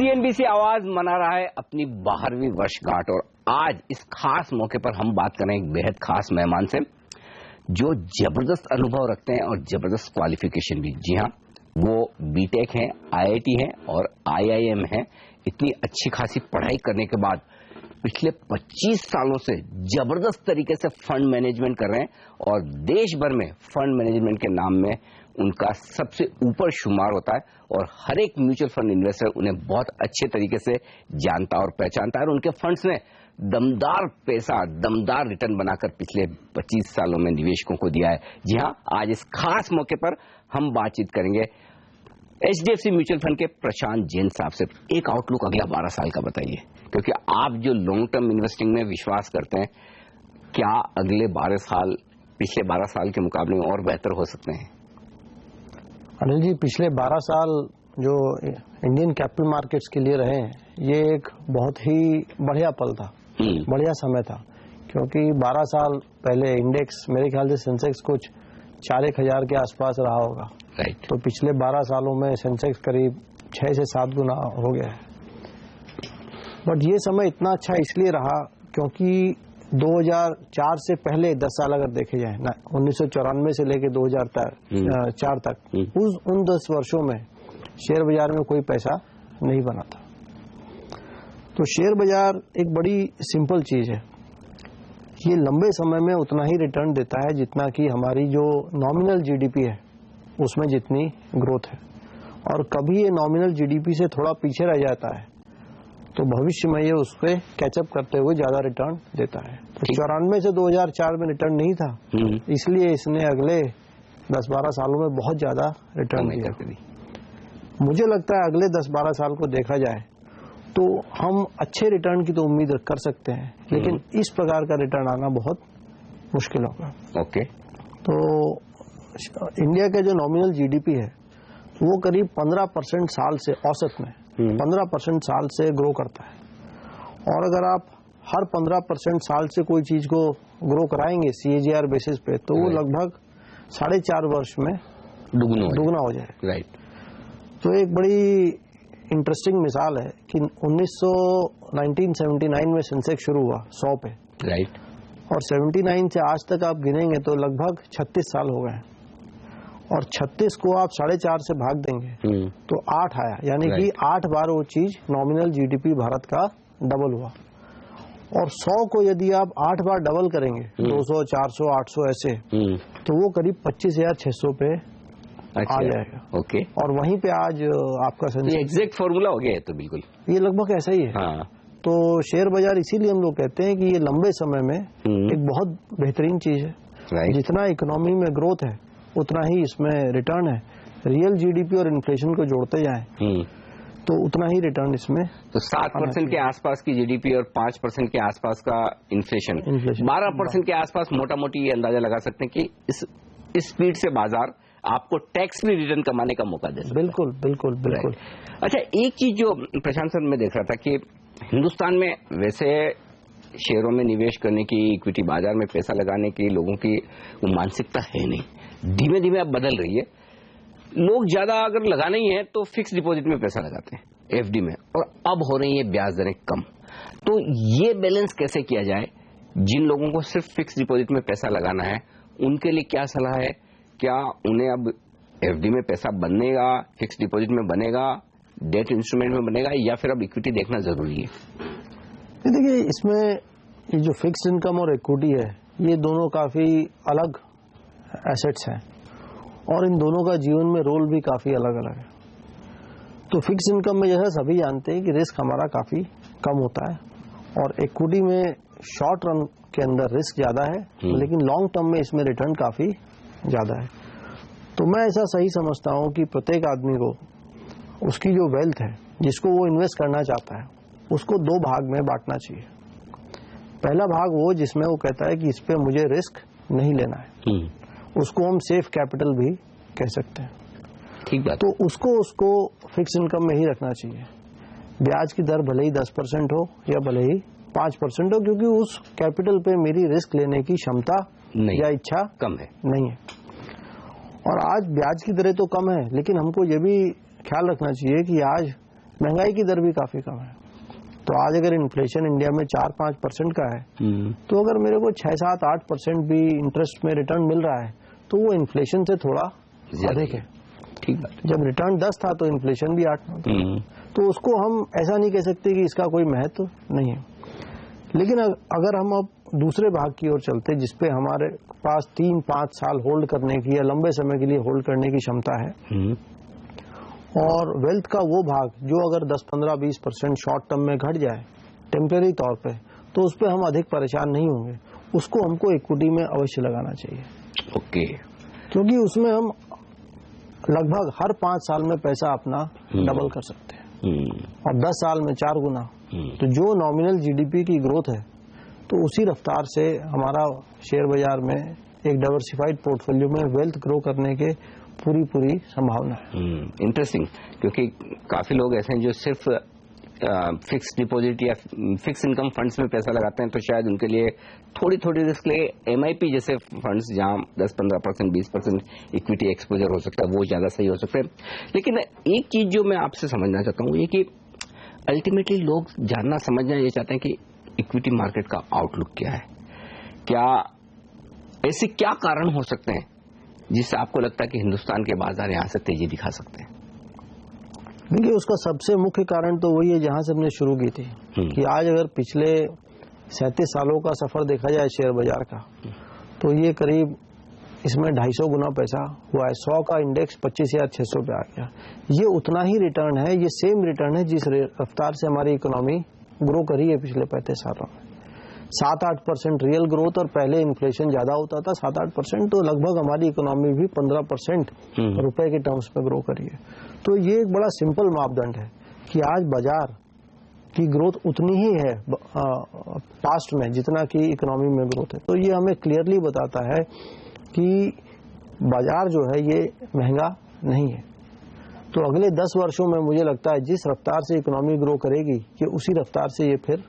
CNBC आवाज मना रहा है अपनी 12वीं वर्षगांठ और आज इस खास मौके पर हम बात कर रहे हैं एक बेहद खास मेहमान से जो जबरदस्त अनुभव रखते हैं और जबरदस्त क्वालिफिकेशन भी। जी हाँ, वो बीटेक हैं, आईआईटी हैं और आईआईएम हैं। इतनी अच्छी खासी पढ़ाई करने के बाद पिछले 25 सालों से जबरदस्त तरीके से फंड मैनेजमेंट कर रहे हैं और देश भर में फंड मैनेजमेंट के नाम में उनका सबसे ऊपर शुमार होता है और हर एक म्यूचुअल फंड इन्वेस्टर उन्हें बहुत अच्छे तरीके से जानता और पहचानता है और उनके फंड्स ने दमदार पैसा, दमदार रिटर्न बनाकर पिछले 25 सालों में निवेशकों को दिया है। जी हाँ, आज इस खास मौके पर हम बातचीत करेंगे एचडीएफसी म्यूचुअल फंड के प्रशांत जैन साहब से। एक आउटलुक अगला 12 साल का बताइए, क्योंकि आप जो लॉन्ग टर्म इन्वेस्टिंग में विश्वास करते हैं, क्या अगले 12 साल पिछले 12 साल के मुकाबले और बेहतर हो सकते हैं? अनिल जी, पिछले 12 साल जो इंडियन कैपिटल मार्केट्स के लिए रहे हैं, ये एक बहुत ही बढ़िया पल था, बढ़िया समय था, क्योंकि 12 साल पहले इंडेक्स मेरे ख्याल से सेंसेक्स कुछ 4-1 हजार के आसपास रहा होगा। राइट। तो पिछले 12 सालों में सेंसेक्स करीब 6 से 7 गुना हो गया है। बट ये समय इतना अच्छा इसलिए रहा क्योंकि 2004 से पहले 10 साल अगर देखे जाए ना, 1994 से लेकर 2004 तक उन 10 वर्षों में शेयर बाजार में कोई पैसा नहीं बना था। तो शेयर बाजार एक बड़ी सिंपल चीज है, ये लंबे समय में उतना ही रिटर्न देता है जितना कि हमारी जो नॉमिनल जीडीपी है उसमें जितनी ग्रोथ है, और कभी ये नॉमिनल जीडीपी से थोड़ा पीछे रह जाता है तो भविष्य में ये उस पर कैचअप करते हुए ज्यादा रिटर्न देता है। तो 94 से 2004 में रिटर्न नहीं था, इसलिए इसने अगले 10-12 सालों में बहुत ज्यादा रिटर्न दिया। मुझे लगता है अगले 10-12 साल को देखा जाए तो हम अच्छे रिटर्न की तो उम्मीद कर सकते हैं, लेकिन इस प्रकार का रिटर्न आना बहुत मुश्किल होगा। ओके। तो इंडिया का जो नॉमिनल जीडीपी है वो करीब 15% साल से औसत में 15% साल से ग्रो करता है, और अगर आप हर 15% साल से कोई चीज को ग्रो कराएंगे CAGR बेसिस पे तो वो लगभग 4.5 वर्ष में दुगना हो जाए। राइट। तो एक बड़ी इंटरेस्टिंग मिसाल है कि 1979 में सेंसेक्स शुरू हुआ 100 पे। राइट। और 79 से आज तक आप गिनेंगे तो लगभग 36 साल हो गए, और 36 को आप 4.5 से भाग देंगे तो 8 आया, यानी कि 8 बार वो चीज नॉमिनल जीडीपी भारत का डबल हुआ। और 100 को यदि आप 8 बार डबल करेंगे 200, 400, 800 ऐसे, तो वो करीब 25,600 पे आ जाएगा। ओके। और वहीं पे आज आपका एग्जैक्ट फॉर्मूला हो गया है, तो बिल्कुल ये लगभग ऐसा ही है। हाँ। तो शेयर बाजार इसीलिए हम लोग कहते हैं कि ये लंबे समय में एक बहुत बेहतरीन चीज है। जितना इकोनॉमी में ग्रोथ है उतना ही इसमें रिटर्न है। रियल जीडीपी और इन्फ्लेशन को जोड़ते जाएं तो उतना ही रिटर्न इसमें। तो 7% के आसपास की जीडीपी और 5% के आसपास का इन्फ्लेशन 12% के आसपास मोटा मोटी ये अंदाजा लगा सकते हैं कि इस स्पीड से बाजार आपको टैक्स फ्री रिटर्न कमाने का मौका दे सकता है। बिल्कुल बिल्कुल बिल्कुल। अच्छा, एक चीज जो प्रशांत सर मैं देख रहा था कि हिंदुस्तान में वैसे शेयरों में निवेश करने की, इक्विटी बाजार में पैसा लगाने की लोगों की वो मानसिकता है नहीं। धीमे धीमे अब बदल रही है। लोग ज्यादा अगर लगाना ही है तो फिक्स डिपॉजिट में पैसा लगाते हैं, एफडी में, और अब हो रही है ब्याज दरें कम। तो ये बैलेंस कैसे किया जाए? जिन लोगों को सिर्फ फिक्स डिपॉजिट में पैसा लगाना है उनके लिए क्या सलाह है? क्या उन्हें अब एफडी में पैसा बनेगा, फिक्स डिपॉजिट में बनेगा, डेट इंस्ट्रूमेंट में बनेगा, या फिर अब इक्विटी देखना जरूरी है? देखिए, इसमें ये जो फिक्स इनकम और इक्विटी है ये दोनों काफी अलग एसेट्स हैं और इन दोनों का जीवन में रोल भी काफी अलग अलग है। तो फिक्स इनकम में जैसा सभी जानते हैं कि रिस्क हमारा काफी कम होता है, और इक्विटी में शॉर्ट रन के अंदर रिस्क ज्यादा है, लेकिन लॉन्ग टर्म में इसमें रिटर्न काफी ज्यादा है। तो मैं ऐसा सही समझता हूं कि प्रत्येक आदमी को उसकी जो वेल्थ है जिसको वो इन्वेस्ट करना चाहता है उसको 2 भाग में बांटना चाहिए। पहला भाग वो जिसमें वो कहता है कि इस पे मुझे रिस्क नहीं लेना है, उसको हम सेफ कैपिटल भी कह सकते हैं। ठीक बात। तो उसको फिक्स इनकम में ही रखना चाहिए। ब्याज की दर भले ही 10% हो या भले ही 5% हो, क्योंकि उस कैपिटल पे मेरी रिस्क लेने की क्षमता या इच्छा कम है, नहीं है। और आज ब्याज की दरें तो कम है, लेकिन हमको ये भी ख्याल रखना चाहिए कि आज महंगाई की दर भी काफी कम है। तो आज अगर इन्फ्लेशन इंडिया में 4-5% का है, तो अगर मेरे को 6-7-8% भी इंटरेस्ट में रिटर्न मिल रहा है तो वो इन्फ्लेशन से थोड़ा अधिक है। ठीक बात। जब रिटर्न 10 था तो इन्फ्लेशन भी 8 था, तो उसको हम ऐसा नहीं कह सकते कि इसका कोई महत्व नहीं है। लेकिन अगर हम अब दूसरे भाग की ओर चलते जिसपे हमारे पास 3-5 साल होल्ड करने की या लंबे समय के लिए होल्ड करने की क्षमता है, और वेल्थ का वो भाग जो अगर 10-15-20% शॉर्ट टर्म में घट जाए टेम्परेरी तौर पे, तो उस पर हम अधिक परेशान नहीं होंगे। उसको हमको इक्विटी में अवश्य लगाना चाहिए। ओके। क्योंकि उसमें हम लगभग हर 5 साल में पैसा अपना डबल कर सकते हैं और 10 साल में 4 गुना। तो जो नॉमिनल जीडीपी की ग्रोथ है तो उसी रफ्तार से हमारा शेयर बाजार में एक डाइवर्सिफाइड पोर्टफोलियो में वेल्थ ग्रो करने के पूरी संभावना है। इंटरेस्टिंग, क्योंकि काफी लोग ऐसे हैं जो सिर्फ फिक्स डिपॉजिट या फिक्स इनकम फंड्स में पैसा लगाते हैं, तो शायद उनके लिए थोड़ी रिस्क ले एमआईपी जैसे फंड्स जहां 10-15%, 20% इक्विटी एक्सपोजर हो सकता है, वो ज्यादा सही हो सकता है। लेकिन एक चीज जो मैं आपसे समझना चाहता हूँ, ये कि अल्टीमेटली लोग जानना समझना ये चाहते हैं कि इक्विटी मार्केट का आउटलुक क्या है, क्या ऐसे क्या कारण हो सकते हैं जिससे आपको लगता है कि हिंदुस्तान के बाजार यहां से तेजी दिखा सकते हैं? देखिए, उसका सबसे मुख्य कारण तो वही है जहां से हमने शुरू की थी कि आज अगर पिछले 37 सालों का सफर देखा जाए शेयर बाजार का, तो ये करीब इसमें 250 गुना पैसा हुआ है। 100 का इंडेक्स 25,600 पे आ गया। ये उतना ही रिटर्न है, ये सेम रिटर्न है जिस रफ्तार से हमारी इकोनॉमी ग्रो करी है पिछले 35 सालों में। 7-8% रियल ग्रोथ, और पहले इन्फ्लेशन ज्यादा होता था 7-8%, तो लगभग हमारी इकोनॉमी भी 15% रुपए के टर्म्स में ग्रो करी है। तो ये एक बड़ा सिंपल मापदंड है कि आज बाजार की ग्रोथ उतनी ही है पास्ट में जितना कि इकोनॉमी में ग्रोथ है। तो ये हमें क्लियरली बताता है कि बाजार जो है ये महंगा नहीं है। तो अगले 10 वर्षों में मुझे लगता है जिस रफ्तार से इकोनॉमी ग्रो करेगी, ये उसी रफ्तार से ये फिर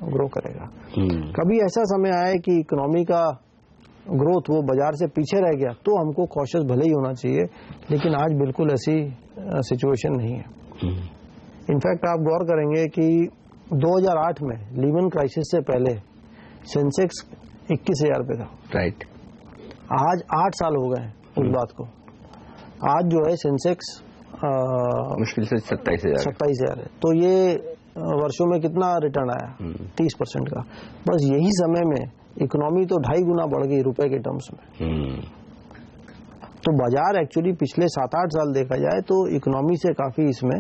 ग्रो करेगा। कभी ऐसा समय आए कि इकोनॉमी का ग्रोथ वो बाजार से पीछे रह गया तो हमको कॉशियस भले ही होना चाहिए, लेकिन आज बिल्कुल ऐसी सिचुएशन नहीं है। इनफैक्ट आप गौर करेंगे कि 2008 में लीमन क्राइसिस से पहले सेंसेक्स 21,000 पे था। राइट। आज 8 साल हो गए उस बात को। आज जो है सेंसेक्स मुश्किल से 27,000 है। तो ये वर्षों में कितना रिटर्न आया? 30% का। बस यही समय में इकोनॉमी तो 2.5 गुना बढ़ गई रुपए के टर्म्स में। तो बाजार एक्चुअली पिछले 7-8 साल देखा जाए तो इकोनॉमी से काफी इसमें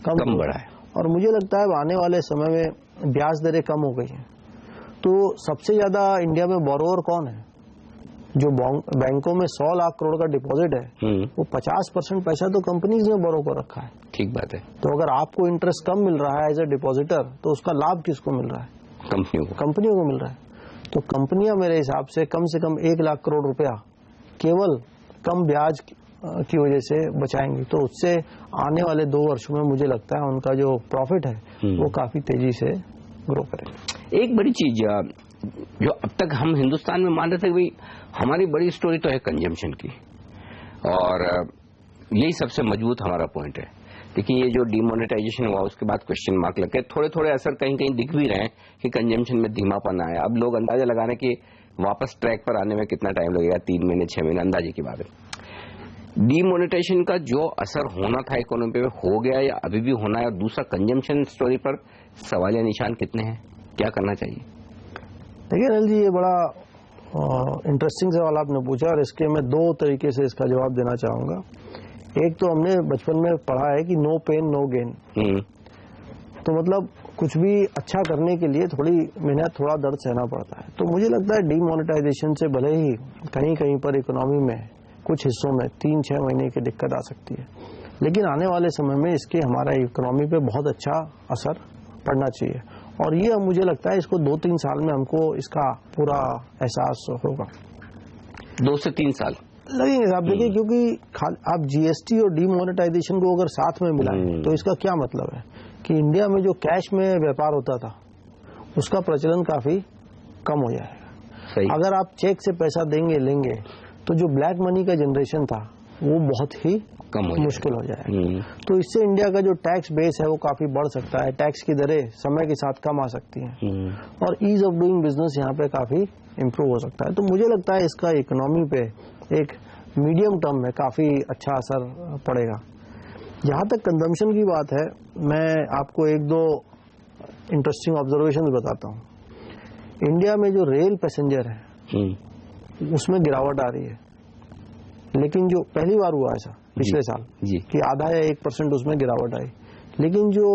कम बढ़ा है। और मुझे लगता है आने वाले समय में ब्याज दरें कम हो गई हैं। तो सबसे ज्यादा इंडिया में बोरोवर कौन है? जो बैंकों में 100 लाख करोड़ का डिपॉजिट है, वो 50% पैसा तो कंपनीज ने बोरो कर रखा है। ठीक बात है। तो अगर आपको इंटरेस्ट कम मिल रहा है एज ए डिपॉजिटर, तो उसका लाभ किसको मिल रहा है? कंपनियों को मिल रहा है। तो कंपनियां मेरे हिसाब से कम 1 लाख करोड़ रुपया केवल कम ब्याज की वजह से बचाएंगी। तो उससे आने वाले 2 वर्षों में मुझे लगता है उनका जो प्रॉफिट है वो काफी तेजी से ग्रो करेगा। एक बड़ी चीज जो अब तक हम हिंदुस्तान में मान रहे थे, भाई हमारी बड़ी स्टोरी तो है कंजम्पशन की, और यही सबसे मजबूत हमारा पॉइंट है। लेकिन ये जो डिमोनेटाइजेशन हुआ उसके बाद क्वेश्चन मार्क लग गए। थोड़े असर कहीं दिख भी रहे हैं कि कंजम्पशन में धीमापन आया। अब लोग अंदाजा लगाने कि वापस ट्रैक पर आने में कितना टाइम लगेगा, 3 महीने 6 महीने अंदाजे की बात है। डिमोनेटाइजेशन का जो असर होना था इकोनॉमी पे हो गया या अभी भी होना है? और दूसरा, कंजम्पशन स्टोरी पर सवालिया निशान कितने हैं, क्या करना चाहिए? देखिए अनिल जी, ये बड़ा इंटरेस्टिंग सवाल आपने पूछा, और इसके मैं 2 तरीके से इसका जवाब देना चाहूंगा। एक तो हमने बचपन में पढ़ा है कि नो पेन नो गेन। तो मतलब कुछ भी अच्छा करने के लिए थोड़ी मेहनत, थोड़ा दर्द सहना पड़ता है। तो मुझे लगता है डिमोनेटाइजेशन से भले ही कहीं पर इकोनॉमी में कुछ हिस्सों में 3-6 महीने की दिक्कत आ सकती है, लेकिन आने वाले समय में इसके हमारा इकोनॉमी पे बहुत अच्छा असर पड़ना चाहिए। और ये मुझे लगता है इसको 2-3 साल में हमको इसका पूरा एहसास होगा। 2 से 3 साल लगेंगे साहब। देखिए, क्योंकि आप जीएसटी और डिमोनेटाइजेशन को अगर साथ में मिलाएं तो इसका क्या मतलब है कि इंडिया में जो कैश में व्यापार होता था उसका प्रचलन काफी कम हो जाएगा। अगर आप चेक से पैसा लेंगे तो जो ब्लैक मनी का जनरेशन था वो बहुत ही मुश्किल हो जाएगा। तो इससे इंडिया का जो टैक्स बेस है वो काफी बढ़ सकता है, टैक्स की दरें समय के साथ कम आ सकती हैं और ईज ऑफ डूइंग बिजनेस यहाँ पे काफी इम्प्रूव हो सकता है। तो मुझे लगता है इसका इकोनॉमी पे एक मीडियम टर्म में काफी अच्छा असर पड़ेगा। जहां तक कंजम्पशन की बात है, मैं आपको एक दो इंटरेस्टिंग ऑब्जर्वेशन बताता हूँ। इंडिया में जो रेल पैसेंजर है उसमें गिरावट आ रही है, लेकिन जो पहली बार हुआ ऐसा पिछले साल कि आधा या 1% उसमें गिरावट आई, लेकिन जो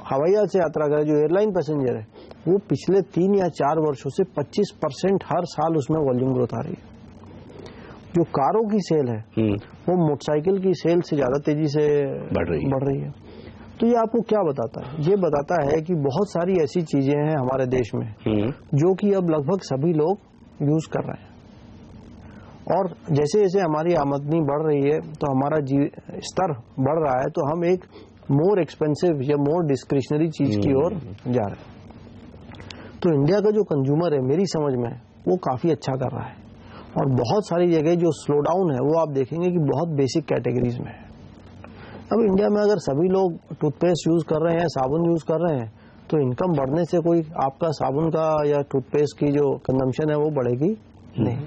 हवाई जहाज से यात्रा करे जो एयरलाइन पैसेंजर है वो पिछले 3 या 4 वर्षों से 25% हर साल उसमें वॉल्यूम ग्रोथ आ रही है। जो कारों की सेल है वो मोटरसाइकिल की सेल से ज्यादा तेजी से बढ़ रही है। तो ये आपको क्या बताता है? ये बताता है कि बहुत सारी ऐसी चीजें हैं हमारे देश में जो कि अब लगभग सभी लोग यूज कर रहे हैं, और जैसे जैसे हमारी आमदनी बढ़ रही है तो हमारा स्तर बढ़ रहा है, तो हम एक मोर एक्सपेंसिव या मोर डिस्क्रिशनरी चीज की ओर जा रहे हैं। तो इंडिया का जो कंज्यूमर है मेरी समझ में वो काफी अच्छा कर रहा है, और बहुत सारी जगह जो स्लो डाउन है वो आप देखेंगे कि बहुत बेसिक कैटेगरीज में है। अब इंडिया में अगर सभी लोग टूथपेस्ट यूज कर रहे हैं, साबुन यूज कर रहे हैं, तो इनकम बढ़ने से कोई आपका साबुन का या टूथपेस्ट की जो कंजम्पशन है वो बढ़ेगी नहीं।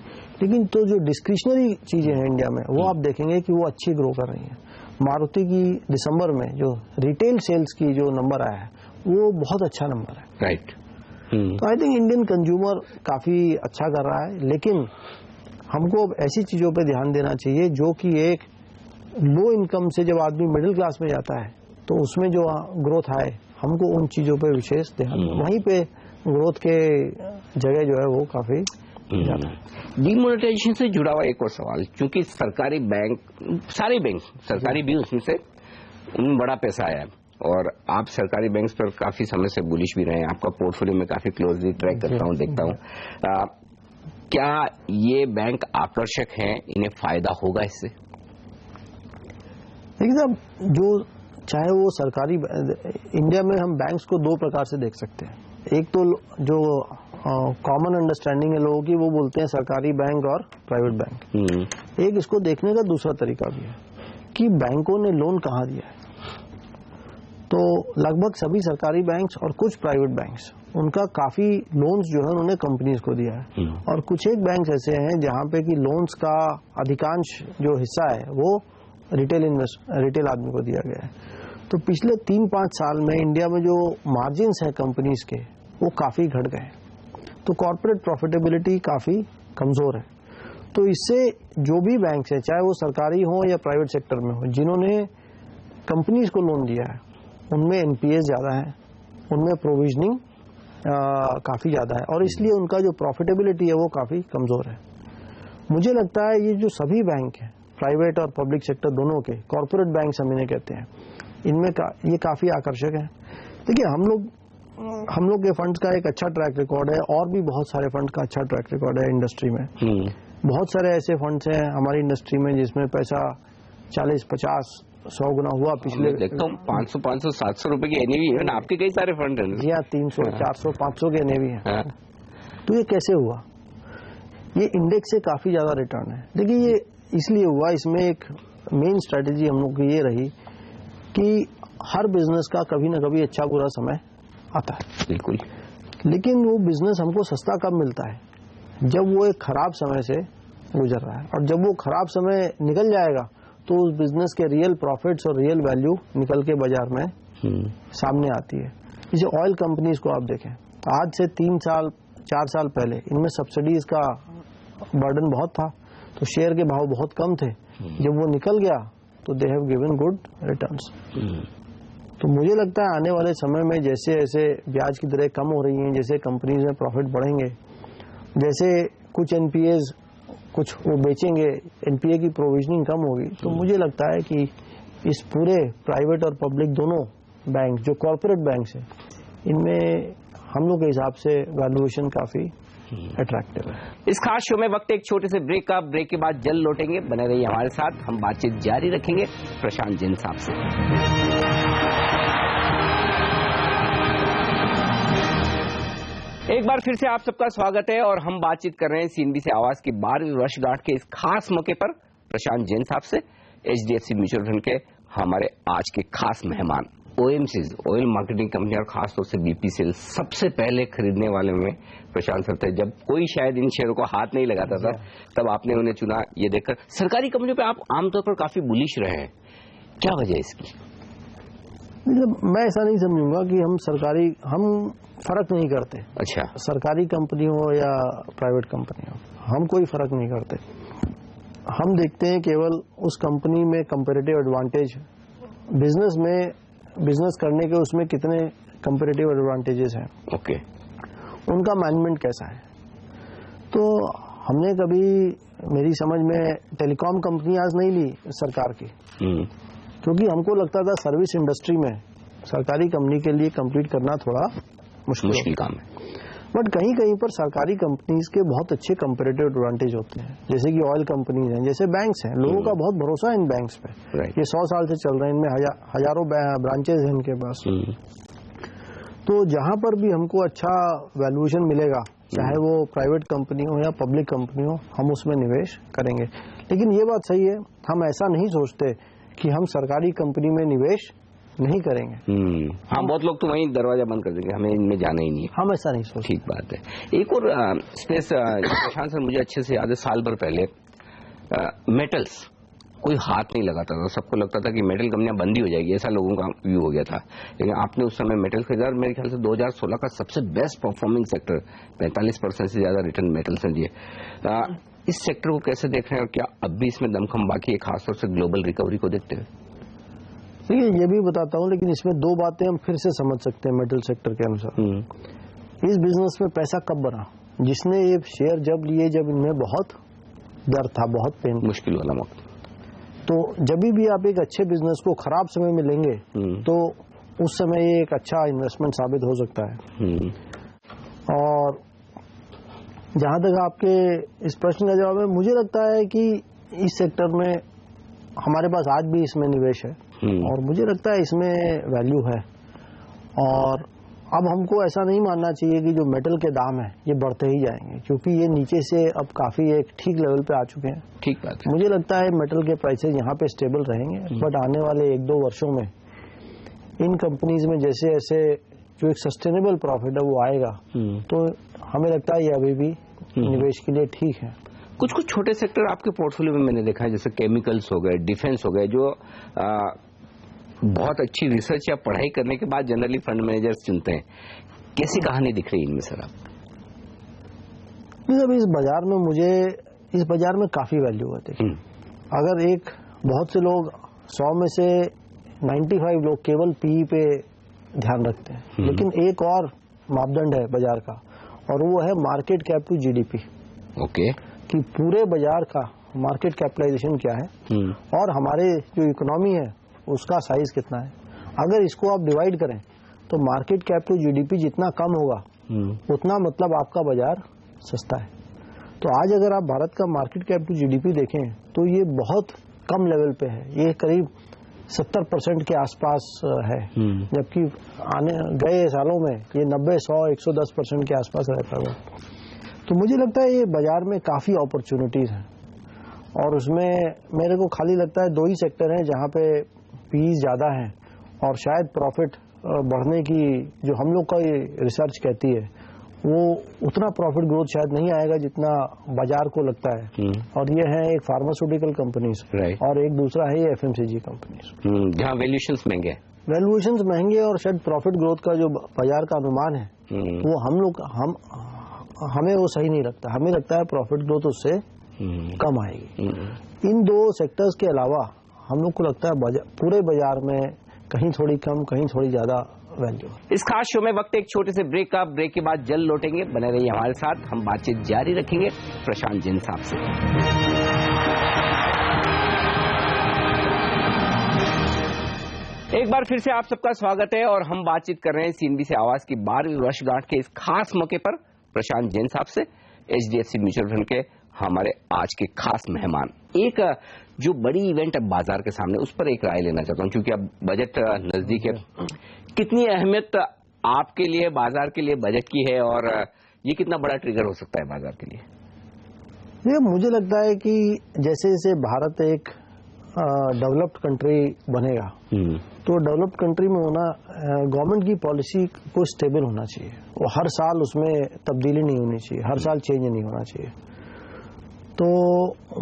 लेकिन तो जो डिस्क्रिशनरी चीजें हैं इंडिया में वो आप देखेंगे कि वो अच्छी ग्रो कर रही हैं। मारुति की दिसंबर में जो रिटेल सेल्स की जो नंबर आया है वो बहुत अच्छा नंबर है। राइट। तो आई थिंक इंडियन कंज्यूमर काफी अच्छा कर रहा है, लेकिन हमको अब ऐसी चीजों पे ध्यान देना चाहिए जो कि एक लो इनकम से जब आदमी मिडिल क्लास में जाता है तो उसमें जो ग्रोथ आए, हमको उन चीजों पे विशेष ध्यान, वहीं पे ग्रोथ के जगह जो है वो काफी ज्यादा। डिमोनेटाइजेशन से जुड़ा हुआ एक और सवाल, क्योंकि सरकारी बैंक, सारे बैंक सरकारी भी उसमें से उनमें बड़ा पैसा आया है, और आप सरकारी बैंक्स पर काफी समय से बुलिश भी रहे हैं, आपका पोर्टफोलियो में काफी क्लोजली ट्रैक करता हूं, देखता हूं। क्या ये बैंक आकर्षक हैं, इन्हें फायदा होगा इससे? देखिए साहब, जो चाहे वो सरकारी, इंडिया में हम बैंक्स को दो प्रकार से देख सकते हैं। एक तो जो कॉमन अंडरस्टैंडिंग है लोगों की, वो बोलते हैं सरकारी बैंक और प्राइवेट बैंक। एक इसको देखने का दूसरा तरीका भी है कि बैंकों ने लोन कहाँ दिया है। तो लगभग सभी सरकारी बैंक्स और कुछ प्राइवेट बैंक्स, उनका काफी लोन्स जो है उन्होंने कंपनीज को दिया है, और कुछ एक बैंक्स ऐसे हैं जहां पे कि लोन्स का अधिकांश जो हिस्सा है वो रिटेल आदमी को दिया गया है। तो पिछले 3-5 साल में इंडिया में जो मार्जिन्स है कंपनीज के वो काफी घट गए, तो कॉर्पोरेट प्रॉफिटेबिलिटी काफी कमजोर है। तो इससे जो भी बैंक्स है, चाहे वो सरकारी हो या प्राइवेट सेक्टर में हो, जिन्होंने कंपनीज को लोन दिया है उनमें एनपीए ज्यादा है, उनमें प्रोविजनिंग काफी ज्यादा है, और इसलिए उनका जो प्रॉफिटेबिलिटी है वो काफी कमजोर है। मुझे लगता है ये जो सभी बैंक हैं, प्राइवेट और पब्लिक सेक्टर दोनों के, कॉर्पोरेट बैंक हम इन्हें कहते हैं, इनमें ये काफी आकर्षक है। देखिए हम लोग के फंड्स का एक अच्छा ट्रैक रिकॉर्ड है, और भी बहुत सारे फंड का अच्छा ट्रैक रिकॉर्ड है इंडस्ट्री में। बहुत सारे ऐसे फंड्स हैं हमारी इंडस्ट्री में जिसमें पैसा 40, 50, 100 गुना हुआ पिछले। देखता हूँ 500, 700 रुपए की एनएवी है ना आपके, कई सारे फंड हैं जी हाँ, 300, 400, 500 के एनएवी है। तो ये कैसे हुआ? ये इंडेक्स से काफी ज्यादा रिटर्न है। देखिए ये इसलिए हुआ, इसमें एक मेन स्ट्रेटेजी हम लोग की ये रही कि हर बिजनेस का कभी ना कभी अच्छा बुरा समय आता है, बिल्कुल, लेकिन वो बिजनेस हमको सस्ता कब मिलता है? जब वो एक खराब समय से गुजर रहा है, और जब वो खराब समय निकल जाएगा तो उस बिजनेस के रियल प्रॉफिट्स और रियल वैल्यू निकल के बाजार में सामने आती है। जैसे ऑयल कंपनीज को आप देखें, आज से 3 साल 4 साल पहले इनमें सब्सिडीज का बर्डन बहुत था, तो शेयर के भाव बहुत कम थे। जब वो निकल गया तो they have given good returns. तो मुझे लगता है आने वाले समय में जैसे जैसे ब्याज की दरें कम हो रही हैं, जैसे कंपनीज में प्रॉफिट बढ़ेंगे, जैसे कुछ एनपीएज कुछ वो बेचेंगे, एनपीए की प्रोविजनिंग कम होगी, तो मुझे लगता है कि इस पूरे प्राइवेट और पब्लिक दोनों बैंक जो कॉर्पोरेट बैंक्स हैं, इनमें हम लोग के हिसाब से वैल्यूएशन काफी अट्रैक्टिव है। इस खास शो में वक्त एक छोटे से ब्रेक का, ब्रेक के बाद जल्द लौटेंगे, बने रहिए हमारे साथ, हम बातचीत जारी रखेंगे प्रशांत जैन साहब से। एक बार फिर से आप सबका स्वागत है, और हम बातचीत कर रहे हैं सीएनबी से आवाज की 12वीं वर्षगांठ के इस खास मौके पर प्रशांत जैन साहब से। HDFC म्यूचुअल फंड के हमारे आज के खास मेहमान OMCs, ऑयल मार्केटिंग कंपनी और खासतौर से BPCL सबसे पहले खरीदने वाले में प्रशांत सर थे। जब कोई शायद इन शेयरों को हाथ नहीं लगाता था तब आपने उन्हें चुना। ये देखकर सरकारी कंपनियों पे आप आमतौर पर काफी बुलिश रहे हैं, क्या वजह है इसकी? मैं ऐसा नहीं समझूंगा कि हम फर्क नहीं करते। अच्छा, सरकारी कंपनी हो या प्राइवेट कंपनी हो, हम कोई फर्क नहीं करते। हम देखते हैं केवल उस कंपनी में कंपैरेटिव एडवांटेज, बिजनेस करने के उसमें कितने कंपैरेटिव एडवांटेजेस हैं, ओके, उनका मैनेजमेंट कैसा है। तो हमने कभी, मेरी समझ में, टेलीकॉम कंपनी आज नहीं ली सरकार की, क्योंकि हमको लगता था सर्विस इंडस्ट्री में सरकारी कंपनी के लिए कंप्लीट करना थोड़ा मुश्किल काम है। बट कहीं कहीं पर सरकारी कंपनीज के बहुत अच्छे कंपैरेटिव एडवांटेज होते हैं, जैसे कि ऑयल कंपनीज हैं, जैसे बैंक्स हैं। लोगों का बहुत भरोसा है इन बैंक्स पे, ये 100 साल से चल रहे हैं, इनमें हजारों ब्रांचेज हैं इनके पास। तो जहां पर भी हमको अच्छा वैल्यूएशन मिलेगा, चाहे वो प्राइवेट कंपनी हो या पब्लिक कंपनी हो, हम उसमें निवेश करेंगे। लेकिन ये बात सही है, हम ऐसा नहीं सोचते कि हम सरकारी कंपनी में निवेश नहीं करेंगे। हाँ, बहुत लोग तो वहीं दरवाजा बंद कर देंगे, हमें इनमें जाना ही नहीं है। हम ऐसा नहीं सोचते। ठीक बात है। एक और स्पेस प्रशांत सर, मुझे अच्छे से याद है, साल भर पहले मेटल्स कोई हाथ नहीं लगाता था, सबको लगता था कि मेटल कंपनियां बंद ही हो जाएगी, ऐसा लोगों का व्यू हो गया था। लेकिन आपने उस समय मेटल खरीदा, मेरे ख्याल से 2016 का सबसे बेस्ट परफॉर्मिंग सेक्टर, 45% से ज्यादा रिटर्न मेटल्स ने दिए। इस सेक्टर को कैसे देख रहे हैं और क्या अब भी इसमें दमखम बाकी है, खासतौर से ग्लोबल रिकवरी को देखते हुए? देखिए, ये भी बताता हूँ, लेकिन इसमें दो बातें हम फिर से समझ सकते हैं मेटल सेक्टर के अनुसार। इस बिजनेस में पैसा कब बना? जिसने ये शेयर जब लिए, जब इनमें बहुत डर था, बहुत पेन, मुश्किल वाला वक्त। तो जब भी आप एक अच्छे बिजनेस को खराब समय में लेंगे तो उस समय ये एक अच्छा इन्वेस्टमेंट साबित हो सकता है। और जहां तक आपके इस प्रश्न का जवाब है, मुझे लगता है कि इस सेक्टर में हमारे पास आज भी इसमें निवेश है और मुझे लगता है इसमें वैल्यू है। और अब हमको ऐसा नहीं मानना चाहिए कि जो मेटल के दाम है ये बढ़ते ही जाएंगे, क्योंकि ये नीचे से अब काफी एक ठीक लेवल पे आ चुके हैं। ठीक बात है। मुझे लगता है मेटल के प्राइसेस यहाँ पे स्टेबल रहेंगे, बट आने वाले 1-2 वर्षों में इन कंपनीज में जैसे जैसे जो एक सस्टेनेबल प्रॉफिट है वो आएगा, तो हमें लगता है ये अभी भी निवेश के लिए ठीक है। कुछ छोटे सेक्टर आपके पोर्टफोलियो में मैंने देखा है, जैसे केमिकल्स हो गए, डिफेंस हो गए, जो बहुत अच्छी रिसर्च या पढ़ाई करने के बाद जनरली फंड मैनेजर्स चुनते हैं। कैसी कहानी दिख रही है इनमें सर आप? इस बाजार में मुझे इस बाजार में काफी वैल्यू है। देखिए, अगर बहुत से लोग 100 में से 95 लोग केवल पीई पे ध्यान रखते हैं, लेकिन एक और मापदंड है बाजार का, और वो है market cap to GDP. Okay, कि पूरे बाजार का मार्केट कैपिटलाइजेशन क्या है और हमारे जो इकोनॉमी है उसका साइज कितना है। अगर इसको आप डिवाइड करें तो मार्केट कैप टू जीडीपी जितना कम होगा उतना मतलब आपका बाजार सस्ता है। तो आज अगर आप भारत का मार्केट कैप टू जीडीपी देखें तो ये बहुत कम लेवल पे है, ये करीब 70% के आसपास है, जबकि गए सालों में ये 90, 100, 110% के आसपास रहता है। तो मुझे लगता है ये बाजार में काफी अपॉर्चुनिटीज हैं और उसमें मेरे को खाली लगता है 2 ही सेक्टर हैं जहां पे पी ज्यादा है और शायद प्रॉफिट बढ़ने की जो हम लोग का ये रिसर्च कहती है वो उतना प्रॉफिट ग्रोथ शायद नहीं आएगा जितना बाजार को लगता है। और ये है एक फार्मास्यूटिकल कंपनीज और एक दूसरा है ये एफएमसीजी कंपनीज, जहाँ वैल्यूएशंस महंगे और शायद प्रॉफिट ग्रोथ का जो बाजार का अनुमान है वो हमें वो सही नहीं लगता। हमें लगता है प्रॉफिट ग्रोथ उससे कम आएगी। इन 2 सेक्टर्स के अलावा हम लोग को लगता है पूरे बाजार में कहीं थोड़ी कम, कहीं थोड़ी ज्यादा वैल्यू। इस खास शो में वक्त एक छोटे से ब्रेक का, ब्रेक के बाद जल्द लौटेंगे। बने रहिए हमारे साथ, हम बातचीत जारी रखेंगे प्रशांत जैन साहब से। एक बार फिर से आप सबका स्वागत है और हम बातचीत कर रहे हैं सीएनबी से आवाज की 12वीं वर्षगांठ के इस खास मौके पर प्रशांत जैन साहब से, HDFC म्यूचुअल फंड के हमारे आज के खास मेहमान। एक जो बड़ी इवेंट है बाजार के सामने, उस पर एक राय लेना चाहता हूं, क्योंकि अब बजट नजदीक है। कितनी अहमियत आपके लिए, बाजार के लिए बजट की है और ये कितना बड़ा ट्रिगर हो सकता है बाजार के लिए? मुझे लगता है कि जैसे जैसे भारत एक डेवलप्ड कंट्री बनेगा तो डेवलप्ड कंट्री में होना गवर्नमेंट की पॉलिसी को स्टेबल होना चाहिए, वो हर साल उसमें तब्दीली नहीं होनी चाहिए, हर साल चेंज नहीं होना चाहिए। तो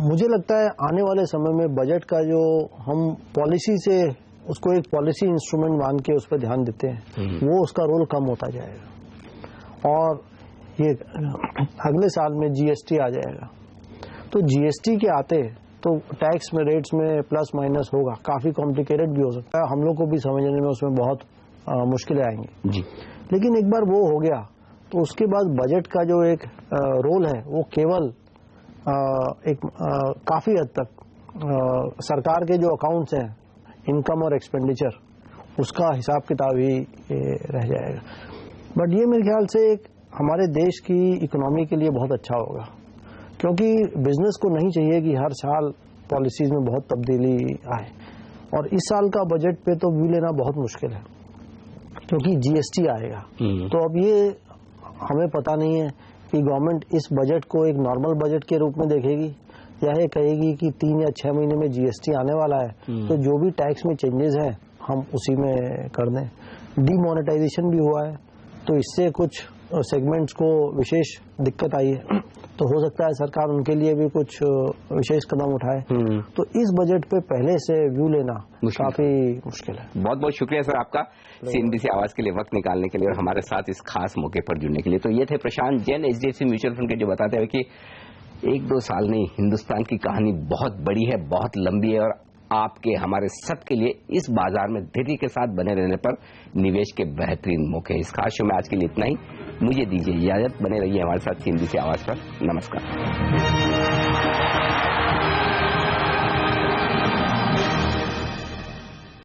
मुझे लगता है आने वाले समय में बजट का जो हम पॉलिसी से उसको एक पॉलिसी इंस्ट्रूमेंट मान के उस पर ध्यान देते हैं वो उसका रोल कम होता जाएगा। और ये अगले साल में जीएसटी आ जाएगा, तो जीएसटी के आते तो टैक्स में रेट्स में प्लस माइनस होगा, काफी कॉम्प्लिकेटेड भी हो सकता है, हम लोग को भी समझने में उसमें बहुत मुश्किलें आएंगी जी। लेकिन एक बार वो हो गया तो उसके बाद बजट का जो एक रोल है वो केवल काफी हद तक सरकार के जो अकाउंट्स हैं, इनकम और एक्सपेंडिचर, उसका हिसाब किताब ही रह जाएगा। बट ये मेरे ख्याल से एक हमारे देश की इकोनॉमी के लिए बहुत अच्छा होगा, क्योंकि बिजनेस को नहीं चाहिए कि हर साल पॉलिसीज में बहुत तब्दीली आए। और इस साल का बजट पे तो व्यू लेना बहुत मुश्किल है क्योंकि जीएसटी आएगा। तो अब ये हमें पता नहीं है कि गवर्नमेंट इस बजट को एक नॉर्मल बजट के रूप में देखेगी या ये कहेगी कि 3 या 6 महीने में जीएसटी आने वाला है, तो जो भी टैक्स में चेंजेस हैं हम उसी में कर दें। डीमोनेटाइजेशन भी हुआ है तो इससे कुछ सेगमेंट्स को विशेष दिक्कत आई है, तो हो सकता है सरकार उनके लिए भी कुछ विशेष कदम उठाए। तो इस बजट पे पहले से व्यू लेना काफी मुश्किल है। बहुत बहुत शुक्रिया सर आपका सीएनबीसी आवाज के लिए वक्त निकालने के लिए और हमारे साथ इस खास मौके पर जुड़ने के लिए। तो ये थे प्रशांत जैन, एचडीएफसी म्यूचुअल फंड के, जो बताते हैं कि 1-2 साल नहीं, हिंदुस्तान की कहानी बहुत बड़ी है, बहुत लंबी है और आपके हमारे सबके लिए इस बाजार में धैर्य के साथ बने रहने पर निवेश के बेहतरीन मौके हैं। इस खास शो में आज के लिए इतना ही, मुझे दीजिए इजाजत, बने रहिए हमारे साथ सीएनबीसी आवाज पर। नमस्कार।